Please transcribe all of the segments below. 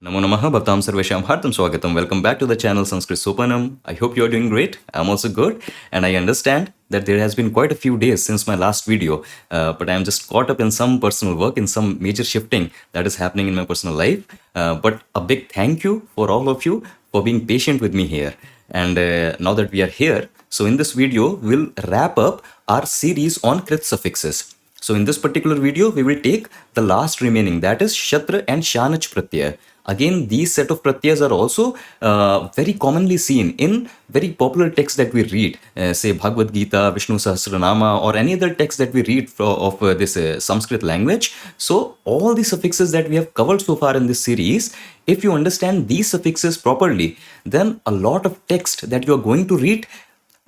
Namo Namaha Bhaktam Sarvesham Hartam Swagatam. Welcome back to the channel Sanskrit Sopanam. I hope you are doing great. I'm also good. And I understand that there has been quite a few days since my last video. But I'm just caught up in some personal work, in some major shifting that is happening in my personal life. But a big thank you for all of you for being patient with me here. And now that we are here, so in this video, we'll wrap up our series on Krit suffixes. So in this particular video, we will take the last remaining, that is Shatra and Shanach Pratyaya. Again, these set of pratyas are also very commonly seen in very popular texts that we read, say Bhagavad Gita, Vishnu Sahasranama, or any other text that we read of this Sanskrit language. So all the suffixes that we have covered so far in this series, if you understand these suffixes properly, then a lot of text that you are going to read,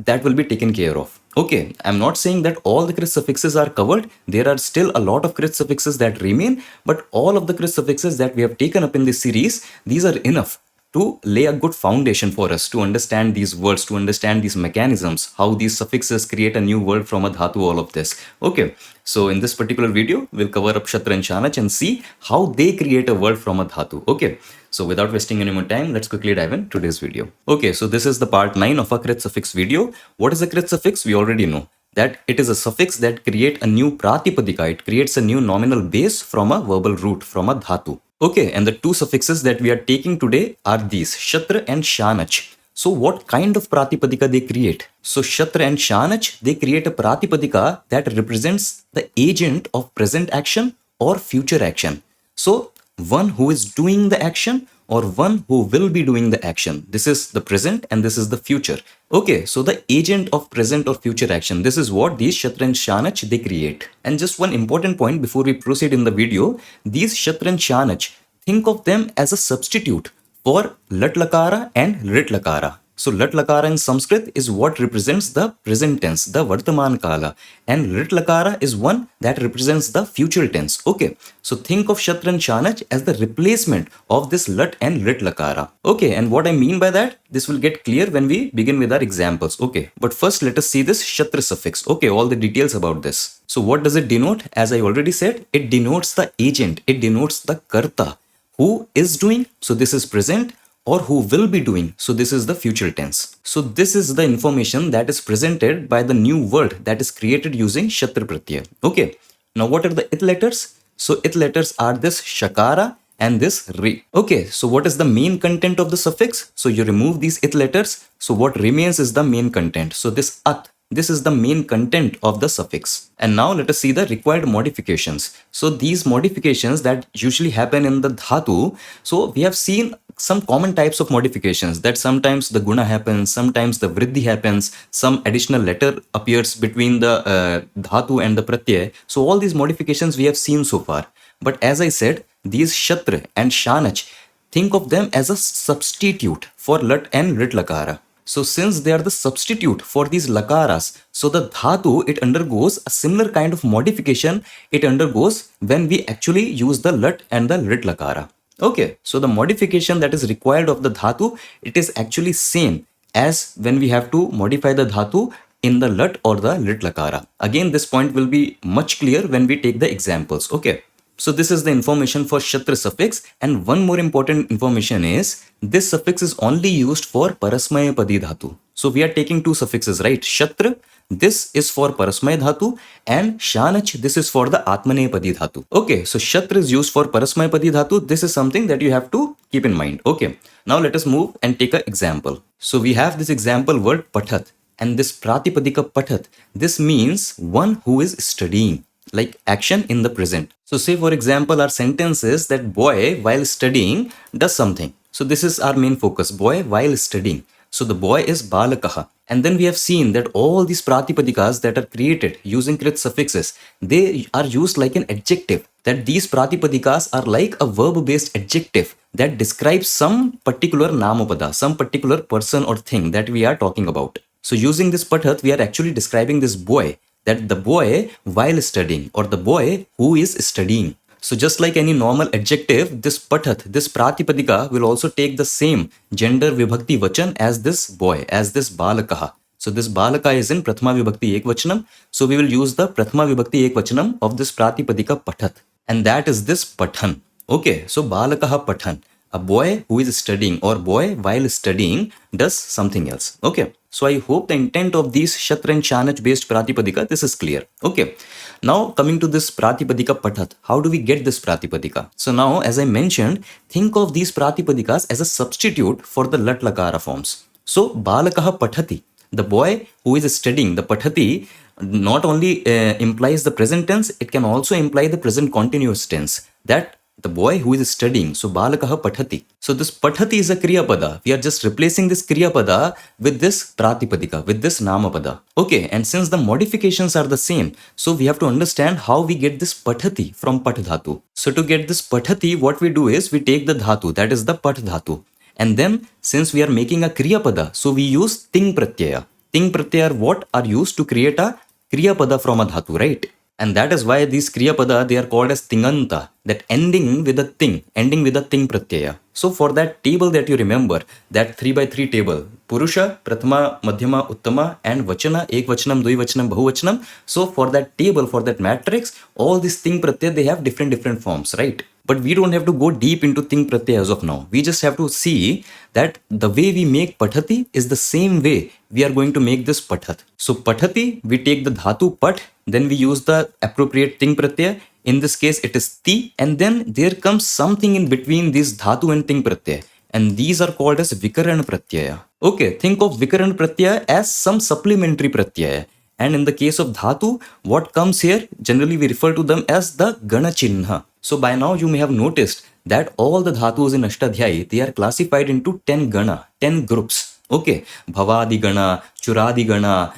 that will be taken care of. Okay, I'm not saying that all the Krit suffixes are covered. There are still a lot of Krit suffixes that remain, but all of the Krit suffixes that we have taken up in this series, these are enough to lay a good foundation for us to understand these words, to understand these mechanisms, how these suffixes create a new word from a dhatu, all of this. Okay, so in this particular video, we'll cover up Shatra and Shanach and see how they create a word from a dhatu. Okay, so without wasting any more time, let's quickly dive in today's video. Okay, so this is the part 9 of our Krit suffix video. What is a Krit suffix? We already know that it is a suffix that create a new pratipadika. It creates a new nominal base from a verbal root, from a dhatu. Okay, and the two suffixes that we are taking today are these, Shatra and Shanach. So what kind of pratipadika they create? So Shatra and Shanach, they create a pratipadika that represents the agent of present action or future action. So one who is doing the action or one who will be doing the action. This is the present and this is the future. Okay, so the agent of present or future action, this is what these Shatra and Shanach they create. And just one important point before we proceed in the video, these Shatra and Shanach, think of them as a substitute for Lat Lakara and Rit Lakara. So Lat Lakara in Sanskrit is what represents the present tense, the Vartaman Kala, and Rit Lakara is one that represents the future tense. Okay, so think of Shatra and Shanach as the replacement of this Lat and Rit Lakara. Okay, and what I mean by that, this will get clear when we begin with our examples. Okay, but first let us see this Shatra suffix. Okay, all the details about this. So what does it denote? As I already said, it denotes the agent, it denotes the Karta. Who is doing? So this is present. Or who will be doing. So this is the future tense. So this is the information that is presented by the new word that is created using Shatra Pratyaya. Okay. Now what are the it letters? So it letters are this Shakara and this Ri. Okay. So what is the main content of the suffix? So you remove these it letters. So what remains is the main content. So this At, this is the main content of the suffix. And now let us see the required modifications. So these modifications that usually happen in the dhatu, so we have seen some common types of modifications that sometimes the guna happens, sometimes the vriddhi happens, some additional letter appears between the dhatu and the pratyaya. So all these modifications we have seen so far. But as I said, these Shatra and Shanach, think of them as a substitute for Lat and Rit Lakara. So since they are the substitute for these lakaras, so the dhatu, it undergoes a similar kind of modification it undergoes when we actually use the Lat and the Rit Lakara. Okay, so the modification that is required of the dhatu, it is actually same as when we have to modify the dhatu in the Lat or the Rit Lakara. Again, this point will be much clear when we take the examples. Okay. So this is the information for Shatra suffix, and one more important information is this suffix is only used for Parasmaya Padi dhatu. So we are taking two suffixes, right? Shatra, this is for Parasmaya dhatu, and Shanach, this is for the Atmane Padi dhatu. Okay, so Shatra is used for Parasmaya Padi dhatu. This is something that you have to keep in mind. Okay, now let us move and take an example. So we have this example word Pathat, and this Pratipadika Pathat, this means one who is studying, like action in the present. So say for example our sentence is that boy while studying does something. So this is our main focus, boy while studying. So the boy is balakaha. And then we have seen that all these pratipadikas that are created using Krit suffixes, they are used like an adjective. That these pratipadikas are like a verb based adjective that describes some particular namapada, some particular person or thing that we are talking about. So using this pathat, we are actually describing this boy, that the boy while studying or the boy who is studying. So just like any normal adjective, this pathat, this pratipadika will also take the same gender vibhakti vachan as this boy, as this balakaha. So this balaka is in prathama vibhakti ekvachanam. So we will use the prathama vibhakti ekvachanam of this pratipadika pathat. And that is this pathan. Okay, so balakaha pathan. A boy who is studying or boy while studying does something else. Okay. So I hope the intent of these Shatra and Chanach based Pratipadika, this is clear. Okay. Now coming to this Pratipadika Pathat, how do we get this Pratipadika? So now as I mentioned, think of these Pratipadikas as a substitute for the Lat Lakara forms. So Balakaha Pathati, the boy who is studying, the Pathati not only implies the present tense, it can also imply the present continuous tense. That the boy who is studying, so balakaha pathati. So this pathati is a kriya pada. We are just replacing this kriya pada with this pratipadika, with this nama pada. Okay, and since the modifications are the same, so we have to understand how we get this pathati from pat dhatu. So to get this pathati, what we do is we take the dhatu, that is the pat dhatu. And then since we are making a kriya pada, so we use ting pratyaya. Ting pratyaya what are used to create a kriya pada from a dhatu, right? And that is why these kriya pada, they are called as tinganta, that ending with a ting pratyaya. So for that table that you remember, that 3x3 table, Purusha, Prathama, Madhyama, Uttama, and Vachana, Ekvachanam, Dvivachanam, Bahuvachanam. So for that table, for that matrix, all these ting pratyaya, they have different forms, right? But we don't have to go deep into ting pratyaya as of now. We just have to see that the way we make pathati is the same way we are going to make this pathat. So pathati, we take the dhatu pat, then we use the appropriate ting pratyaya. In this case, it is ti, and then there comes something in between this dhatu and ting pratyaya. And these are called as vikaran pratyaya. Okay, think of vikaran pratyaya as some supplementary pratyaya. And in the case of dhatu, what comes here, generally we refer to them as the gana chinha. So by now you may have noticed that all the dhatus in Ashtadhyayi, they are classified into 10 gana, 10 groups. Okay, bhavadi gana, churadi gana,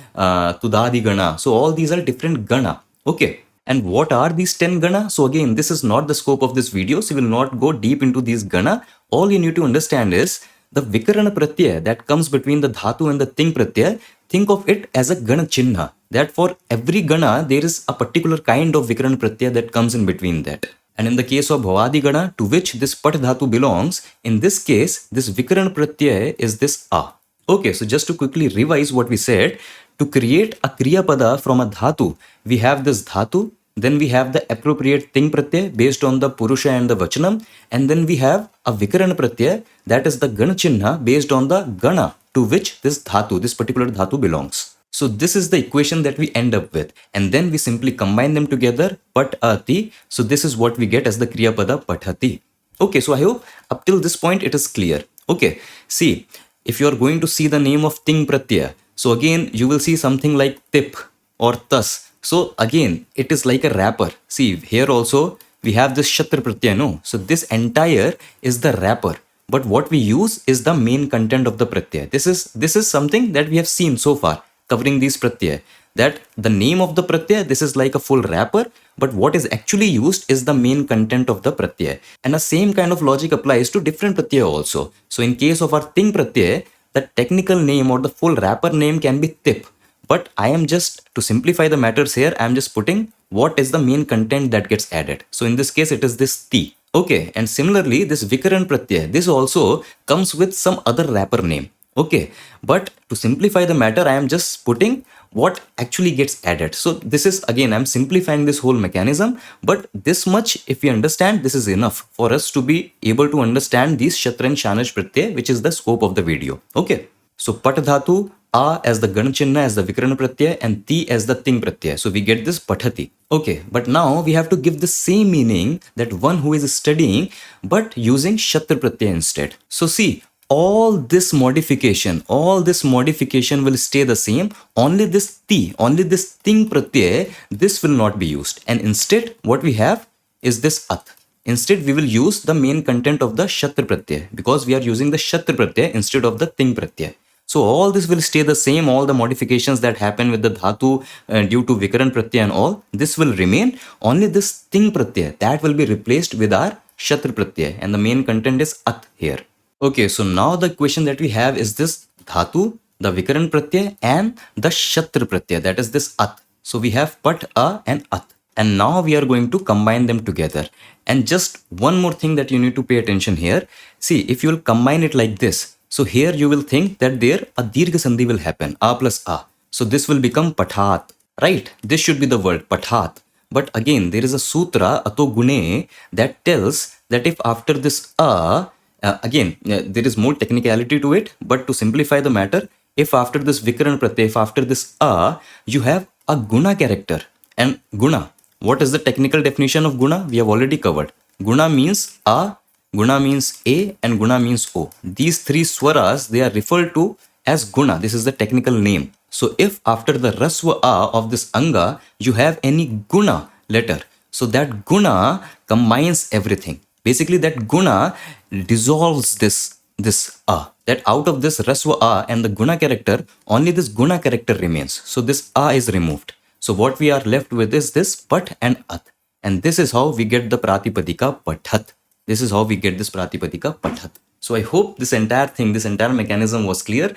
tudadi gana. So all these are different gana. Okay. And what are these 10 gana? So again, this is not the scope of this video, so we will not go deep into these gana. All you need to understand is the vikarana pratyaya that comes between the dhatu and the ting pratyaya. Think of it as a gana chinha. That for every gana, there is a particular kind of vikarana pratyaya that comes in between that. And in the case of bhavadi gana, to which this pat dhatu belongs, in this case, this vikarana pratyaya is this a. Okay, so just to quickly revise what we said, to create a kriya pada from a dhatu, we have this dhatu, then we have the appropriate ting pratyaya based on the purusha and the vachanam, and then we have a vikarana pratyaya, that is the gana chinha based on the gana to which this dhatu, this particular dhatu belongs. So this is the equation that we end up with, and then we simply combine them together, patati. So this is what we get as the kriya pada pathati. Okay, so I hope up till this point it is clear. Okay, see, if you are going to see the name of ting pratyaya, so again you will see something like tip or tas. So again, it is like a wrapper. See, here also we have this shatra pratyaya, no? So this entire is the wrapper. But what we use is the main content of the pratyaya. This is something that we have seen so far, covering these pratyaya. That the name of the pratyaya, this is like a full wrapper, but what is actually used is the main content of the pratyaya. And the same kind of logic applies to different pratyaya also. So in case of our ting pratyaya, the technical name or the full wrapper name can be tip. But I am just, to simplify the matters here, I am just putting what is the main content that gets added. So in this case, it is this ti. Okay, and similarly, this vikaran pratyaya, this also comes with some other wrapper name. Okay, but to simplify the matter, I am just putting what actually gets added. So this is, again, I'm simplifying this whole mechanism, but this much, if we understand, this is enough for us to be able to understand these shatra and shanaj pratyaya, which is the scope of the video. Okay, so pat dhatu, a as the gana chinna as the vikarana pratyaya, and ti as the ting pratyaya. So we get this pathati. Okay, but now we have to give the same meaning that one who is studying, but using shatra pratyaya instead. So see, all this modification will stay the same. Only this ti, only this ting pratyaya, this will not be used. And instead, what we have is this at. Instead, we will use the main content of the shatra pratyaya, because we are using the shatra pratyaya instead of the ting pratyaya. So all this will stay the same. All the modifications that happen with the dhatu due to vikaran pratyaya and all, this will remain. Only this ting pratyaya, that will be replaced with our shatra pratyaya, and the main content is at here. Okay, so now the question that we have is this dhatu, the vikaran pratyaya, and the shatra pratyaya, that is this at. So we have pat, a, and at. And now we are going to combine them together. And just one more thing that you need to pay attention here. See, if you will combine it like this, so here you will think that there a dirgha sandhi will happen, a plus a. So this will become pathat, right? This should be the word pathat. But again, there is a sutra, ato gune, that tells that if after this a, There is more technicality to it, but to simplify the matter, if after this Vikaran Pratyay, if after this you have a guna character, and guna, what is the technical definition of guna? We have already covered. Guna means guna means a, and guna means o. These three swaras, they are referred to as guna. This is the technical name. So if after the rasva a of this anga, you have any guna letter, so that guna combines everything. Basically, that guna dissolves this a. That out of this rasva a and the guna character, only this guna character remains. So this a is removed. So what we are left with is this pat and at. And this is how we get the pratipadika pathat. This is how we get this pratipadika pathat. So I hope this entire thing, this entire mechanism was clear.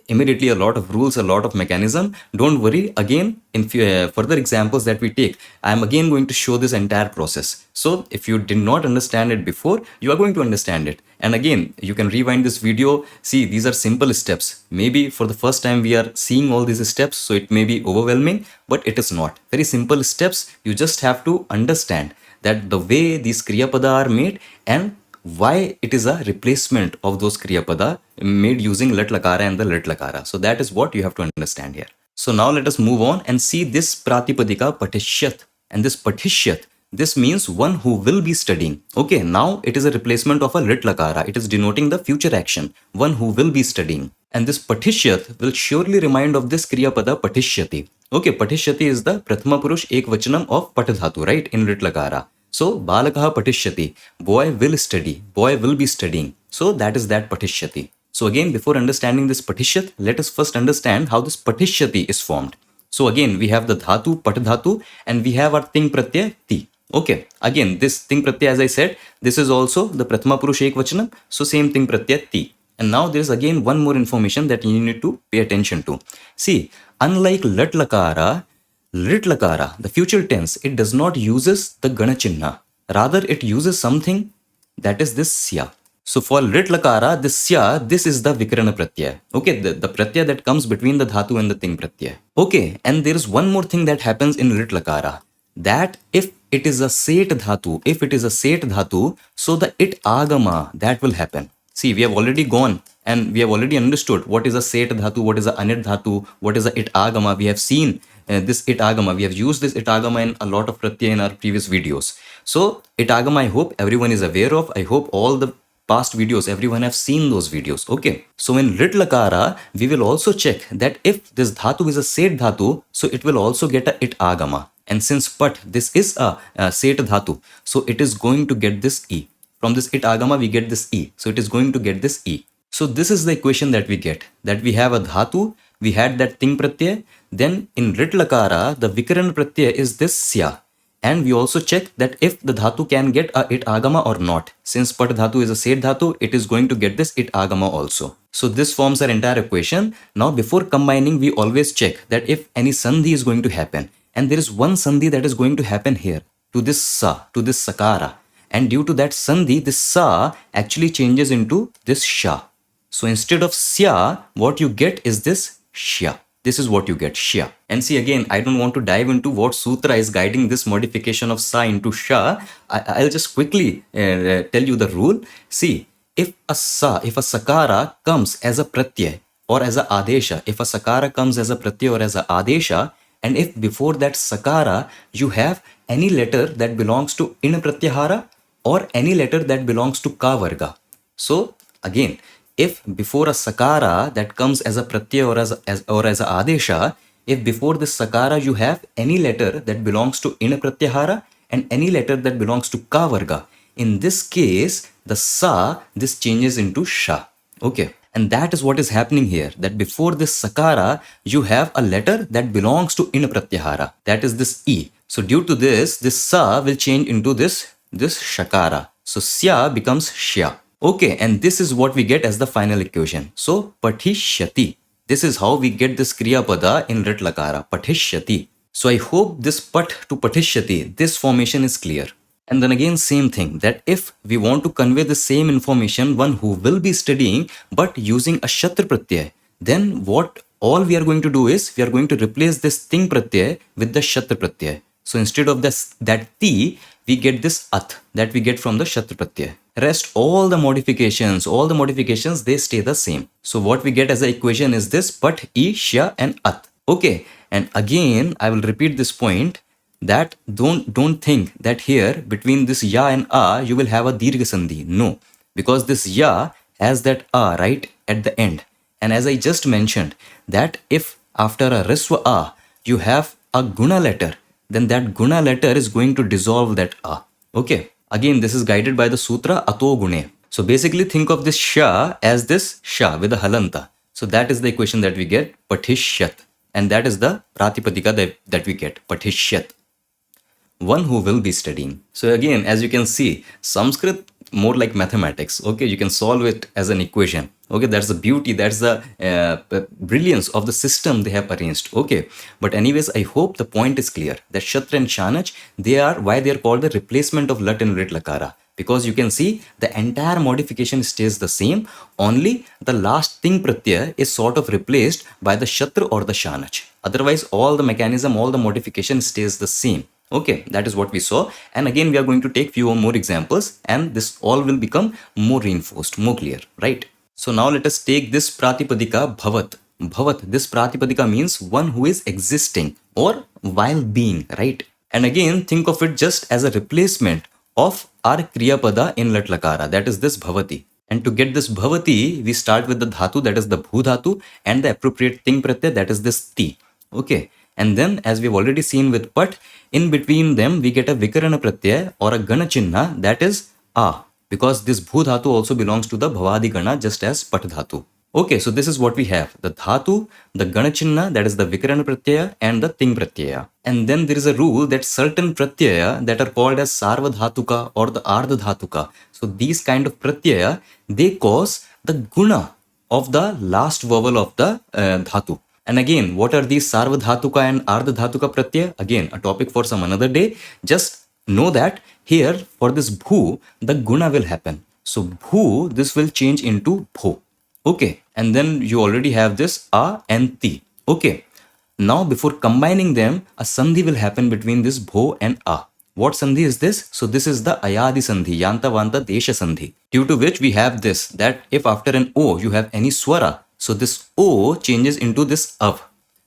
Immediately a lot of rules, a lot of mechanism. Don't worry. Again, in further examples that we take, I am again going to show this entire process. So if you did not understand it before, you are going to understand it. And again, you can rewind this video. See, these are simple steps. Maybe for the first time we are seeing all these steps, so it may be overwhelming, but it is not. Very simple steps. You just have to understand that the way these Kriya Pada are made and why it is a replacement of those Kriya Pada made using Lat Lakara and the Lat Lakara. So that is what you have to understand here. So now let us move on and see this Pratipadika Patishyat. And this Patishyat, this means one who will be studying. Okay, now it is a replacement of a Lat Lakara. It is denoting the future action, one who will be studying. And this Patishyat will surely remind of this Kriya Pada Patishyati. Okay, Patishyati is the Prathama Purush Ekvachanam of Patadhatu, right, in Lat Lakara. So, balakaha patishyati, boy will study, boy will be studying. So, that is that patishyati. So, again, before understanding this patishyat, let us first understand how this patishyati is formed. So, again, we have the dhatu, patadhatu, and we have our ting pratyay, ti. Okay, again, this ting pratyay, as I said, this is also the prathama purush ekvachanam. So, same ting pratyay, ti. And now there is again one more information that you need to pay attention to. See, unlike lat lakara, Lit Lakara, the future tense, it does not uses the Gana Chinna. Rather, it uses something that is this Sya. So for Lit Lakara, this Sya, this is the Vikarana Pratyaya. Okay, the Pratyaya that comes between the Dhatu and the Ting Pratyaya. Okay, and there is one more thing that happens in Lit Lakara. That if it is a Set Dhatu, so the It Agama, that will happen. See, we have already gone and we have already understood what is a Set Dhatu, what is a Anit Dhatu, what is a It Agama. We have seen this It Agama. We have used this It Agama in a lot of Pratyaya in our previous videos. So, It Agama, I hope everyone is aware of. I hope all the past videos, everyone have seen those videos. Okay. So, in Lit Lakara, we will also check that if this Dhatu is a Set Dhatu, so it will also get a It Agama. And since Pat, this is a Set Dhatu, so it is going to get this E. From this It Agama, we get this E. So, it is going to get this E. So, this is the equation that we get. That we have a Dhatu, we had that Ting Pratyaya. Then in Rit Lakara, the Vikaran Pratyaya is this Sya. And we also check that if the Dhatu can get a It Agama or not. Since Pat Dhatu is a Set Dhatu, it is going to get this It Agama also. So this forms our entire equation. Now before combining, we always check that if any Sandhi is going to happen. And there is one Sandhi that is going to happen here. To this Sa, to this Sakara. And due to that Sandhi, this Sa actually changes into this Sha. So instead of Sya, what you get is this Shya. This is what you get, Shya. And see again, I don't want to dive into what sutra is guiding this modification of Sa into Sha. I'll just quickly tell you the rule. See, if a Sakara comes as a Pratyay or as a Adesha, if a Sakara comes as a Pratyay or as a Adesha, and if before that Sakara you have any letter that belongs to In Pratyahara or any letter that belongs to Ka Varga. So again, if before a Sakara that comes as a Pratyaya or as a Adesha, if before this Sakara you have any letter that belongs to In Pratyahara and any letter that belongs to Ka Varga, in this case, the Sa, this changes into Sha. Okay. And that is what is happening here. That before this Sakara, you have a letter that belongs to In Pratyahara. That is this E. So due to this Sa will change into this Shakara. So Sya becomes Shya. Okay, and this is what we get as the final equation. So, Patishyati. This is how we get this Kriya Pada in Rit Lakara. Patishyati. So, I hope this Pat to Patishyati, this formation is clear. And then again, same thing, that if we want to convey the same information, one who will be studying, but using a Shatra Pratyay, then what all we are going to do is, we are going to replace this Ting Pratyay with the Shatra Pratyay. So instead of that ti, we get this at that we get from the shatra pratyaya. Rest all the modifications, they stay the same. So what we get as an equation is this pat, I, sha and at. Okay, and again I will repeat this point that don't think that here between this ya and a you will have a dirgha sandhi. No, because this ya has that a right at the end. And as I just mentioned that if after a risva a you have a guna letter, then that guna letter is going to dissolve that a. Okay. Again, this is guided by the sutra ato gune. So basically think of this sha as this sha with a halanta. So that is the equation that we get, patishyat. And that is the pratipadika that we get, patishyat. One who will be studying. So again, as you can see, Sanskrit more like mathematics. Okay, you can solve it as an equation. Okay, that's the beauty, that's the brilliance of the system they have arranged. Okay, but anyways, I hope the point is clear that Shatra and Shanach, they are why they are called the replacement of Lat and Rit Lakara. Because you can see the entire modification stays the same, only the last thing pratyaya is sort of replaced by the Shatra or the Shanach. Otherwise, all the mechanism, all the modification stays the same. Okay, that is what we saw. And again, we are going to take few more examples and this all will become more reinforced, more clear, right? So now let us take this pratipadika bhavat. Bhavat, this pratipadika means one who is existing or while being, right? And again, think of it just as a replacement of our kriya pada in lat lakara, that is this bhavati. And to get this bhavati, we start with the dhatu, that is the bhu dhatu, and the appropriate thing pratyaya, that is this ti. Okay. And then as we've already seen with pat, in between them we get a vikarana pratyaya or a gana chinna, that is a, because this bhu dhatu also belongs to the bhavadi gana just as pat dhatu. Okay, so this is what we have, the dhatu, the gana chinna, that is the vikarana pratyaya, and the ting pratyaya. And then there is a rule that certain pratyaya that are called as sarva dhatuka or the ardha dhatuka, so these kind of pratyaya, they cause the guna of the last vowel of the dhatu. And again, what are these sarva dhatuka and ardha dhatuka pratyaya? Again, a topic for some another day. Just know that here for this bhu, the guna will happen. So bhu, this will change into bho. Okay. And then you already have this a and ti. Okay. Now before combining them, a sandhi will happen between this bho and a. What sandhi is this? So this is the ayadi sandhi, yanta vanta desha sandhi. Due to which we have this, that if after an o you have any swara, so this O changes into this Av.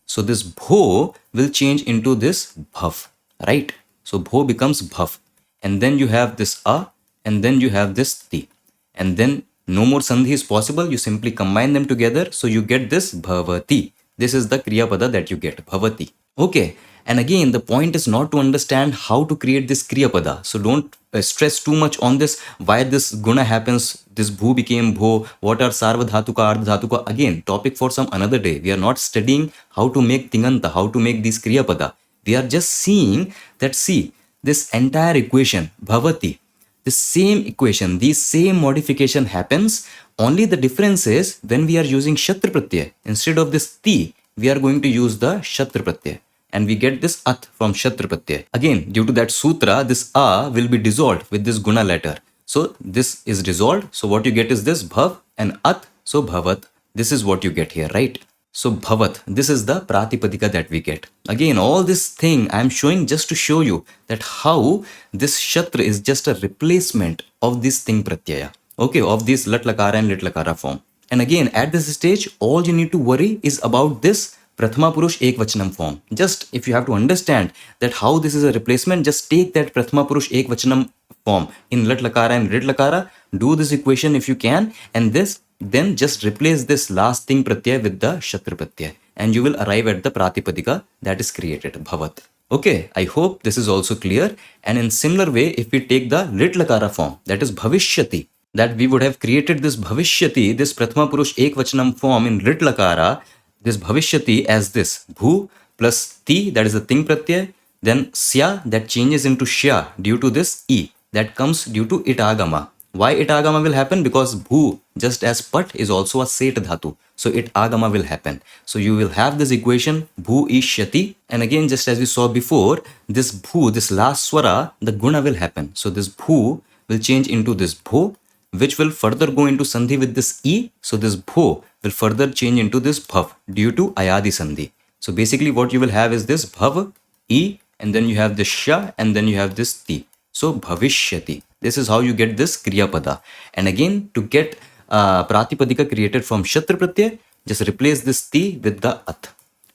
So this Bho will change into this Bhav, right? So Bho becomes Bhav. And then you have this A and then you have this Ti. And then no more Sandhi is possible. You simply combine them together. So you get this Bhavati. This is the Kriya Pada that you get, Bhavati. Okay. And again, the point is not to understand how to create this Kriya Pada. So don't stress too much on this, why this guna happens, this bhu became bho, what are sarva dhatuka, ardha dhatuka. Again, topic for some another day. We are not studying how to make tinganta, how to make these Kriya Pada. We are just seeing that, see, this entire equation, bhavati, the same equation, the same modification happens. Only the difference is when we are using shatra pratyaya, instead of this ti, we are going to use the shatra pratyaya. And we get this at from shatra pratyaya. Again, due to that sutra, this a will be dissolved with this guna letter. So this is dissolved. So what you get is this bhav and at. So bhavat. This is what you get here, right? So bhavat. This is the pratipadika that we get. Again, all this thing I am showing just to show you that how this shatra is just a replacement of this thing pratyaya. Okay, of this lat lakara and lit lakara form. And again, at this stage, all you need to worry is about this Prathama Purush Ekvachanam form. Just if you have to understand that how this is a replacement, just take that Prathama Purush Ekvachanam form in Lat Lakara and Rit Lakara, do this equation if you can, and this, then just replace this last thing pratyaya with the Shatra pratyaya, and you will arrive at the Pratipadika that is created, Bhavat. Okay, I hope this is also clear. And in similar way, if we take the Lit Lakara form, that is Bhavishyati, that we would have created this Bhavishyati, this Prathama Purush Ekvachanam form in Rit Lakara, this bhavishyati as this bhu plus ti, that is the thing pratyaya, then sya that changes into shya due to this e that comes due to itagama. Why itagama will happen? Because bhu just as pat is also a set dhatu, so itagama will happen. So you will have this equation bhu ishyati, and again just as we saw before, this bhu, this last swara, the guna will happen. So this bhu will change into this bho, which will further go into sandhi with this e. So this bho will further change into this bhav due to ayadi sandhi. So basically what you will have is this bhav, e and then you have this sha, and then you have this ti. So bhavishyati. This is how you get this kriya pada. And again, to get pratipadika created from shatra pratyaya, just replace this ti with the at.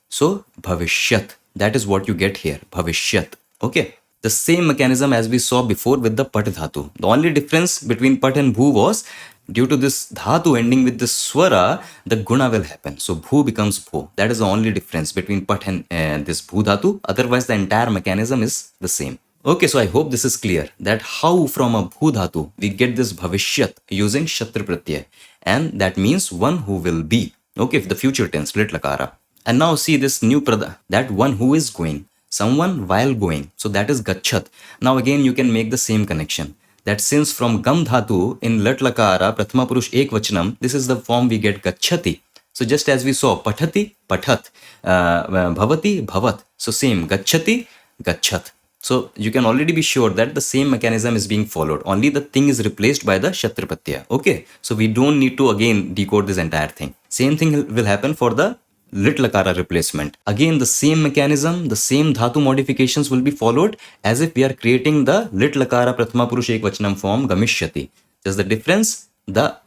So bhavishyat. That is what you get here. Bhavishyat. Okay. The same mechanism as we saw before with the pat dhatu. The only difference between pat and bhu was due to this dhatu ending with this swara, the guna will happen. So bhu becomes bhu. That is the only difference between pat and this bhu dhatu. Otherwise, the entire mechanism is the same. Okay, so I hope this is clear that how from a bhu dhatu we get this bhavishyat using shatra pratyaya, and that means one who will be. Okay, the future tense, lit lakara. And now see this new prada, that one who is going, someone while going. So that is gachat. Now again you can make the same connection. That since from gam dhatu in lat lakara prathama purush ekvachanam, this is the form we get gachati. So just as we saw pathati, pathat, bhavati, bhavat. So same gachati, gachat. So you can already be sure that the same mechanism is being followed. Only the thing is replaced by the shatra pratyaya. Okay. So we don't need to again decode this entire thing. Same thing will happen for the lit lakara replacement. Again, the same mechanism, the same dhatu modifications will be followed as if we are creating the lit lakara prathama purush ekvachanam form gamishyati. Just the difference, the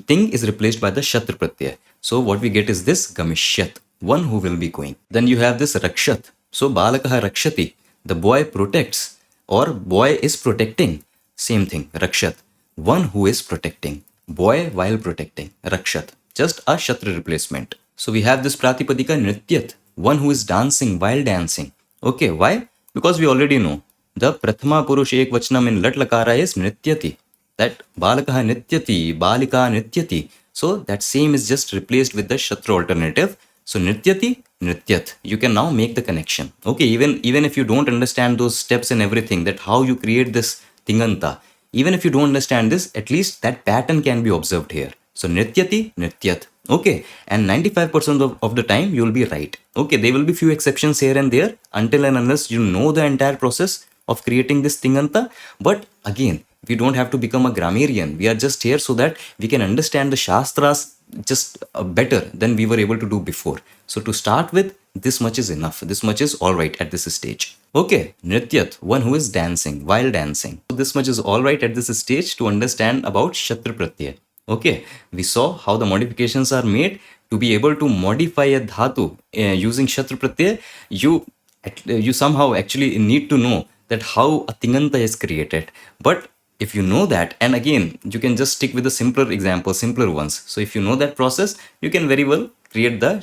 thing is replaced by the shatra pratyaya. So what we get is this gamishyat, one who will be going. Then you have this rakshat. So balakaha rakshati, the boy protects or boy is protecting. Same thing, rakshat, one who is protecting. Boy while protecting, rakshat. Just a shatra replacement. So we have this pratipadika nrityat, one who is dancing while dancing. Okay, why? Because we already know the prathama purush ekvachanam in lat lakara is nrityati. That balakaha nrityati, balika nrityati. So that same is just replaced with the shatra alternative. So nrityati, nrityat. You can now make the connection. Okay, even if you don't understand those steps and everything, that how you create this tinganta, even if you don't understand this, at least that pattern can be observed here. So nrityati, nrityat. Okay, and 95% of the time you will be right. Okay, there will be few exceptions here and there until and unless you know the entire process of creating this tinganta. But again, we don't have to become a grammarian. We are just here so that we can understand the shastras just better than we were able to do before. So to start with, this much is enough. This much is all right at this stage. Okay, nrityat, one who is dancing while dancing. So this much is all right at this stage to understand about shatra pratyaya. Okay, we saw how the modifications are made. To be able to modify a dhatu using shatra pratyaya, you somehow actually need to know that how a tinganta is created. But if you know that, and again, you can just stick with the simpler examples, simpler ones. So if you know that process, you can very well create the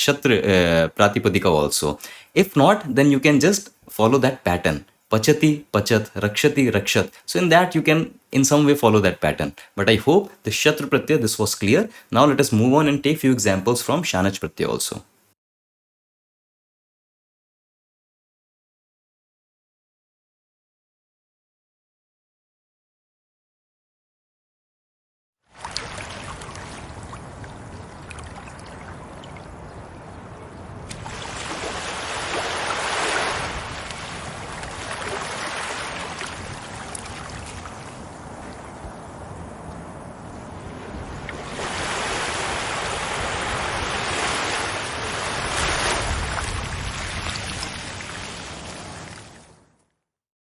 shatra pratipadika also. If not, then you can just follow that pattern. Pachati, pachat, rakshati, rakshat. So in that you can in some way follow that pattern. But I hope the shatra pratyaya, this was clear. Now let us move on and take few examples from shanach pratyaya also.